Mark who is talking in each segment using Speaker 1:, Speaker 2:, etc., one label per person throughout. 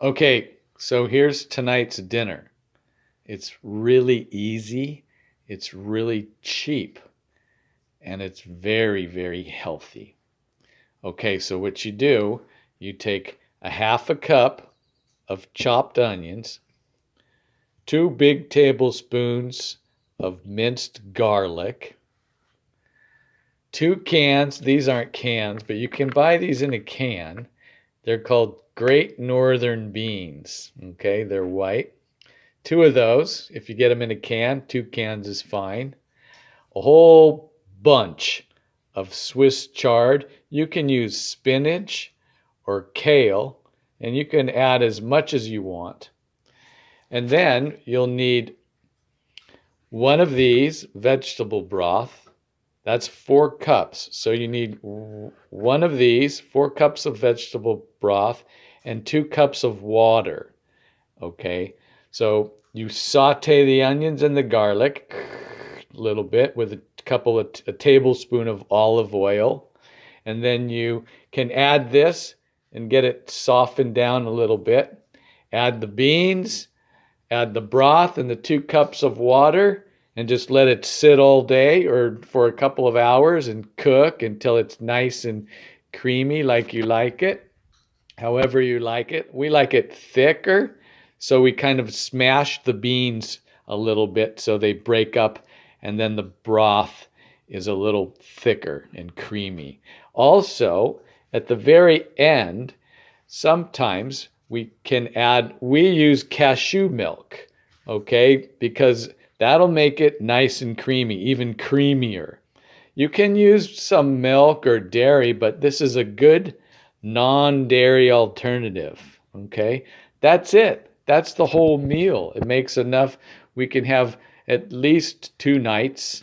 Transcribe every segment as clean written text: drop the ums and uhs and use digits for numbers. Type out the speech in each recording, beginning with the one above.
Speaker 1: Okay, so here's tonight's dinner. It's really easy, it's really cheap, and it's very, very healthy. Okay, so what you do, you take a half a cup of chopped onions, 2 big tablespoons of minced garlic, 2 cans, these aren't cans, but you can buy these in a can. They're called Great Northern beans. Okay, they're white. 2 of those, if you get them in a can, 2 cans is fine. A whole bunch of Swiss chard. You can use spinach or kale, and you can add as much as you want. And then you'll need one of these vegetable broth. That's 4 cups. So you need one of these, 4 cups of vegetable broth, and 2 cups of water. Okay, so you saute the onions and the garlic a little bit with a tablespoon of olive oil, and then you can add this and get it softened down a little bit. Add the beans, add the broth and the 2 cups of water, and just let it sit all day or for a couple of hours and cook until it's nice and creamy like you like it. However you like it. We like it thicker, so we kind of smash the beans a little bit so they break up, and then the broth is a little thicker and creamy. Also, at the very end, sometimes we use cashew milk, okay, because that'll make it nice and creamy, even creamier. You can use some milk or dairy, but this is a good non-dairy alternative, okay? That's it. That's the whole meal. It makes enough. We can have at least 2 nights,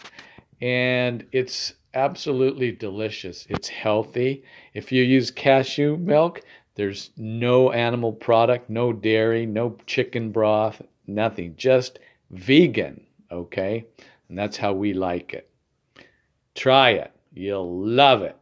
Speaker 1: and it's absolutely delicious. It's healthy. If you use cashew milk, there's no animal product, no dairy, no chicken broth, nothing, just vegan, okay? And that's how we like it. Try it. You'll love it.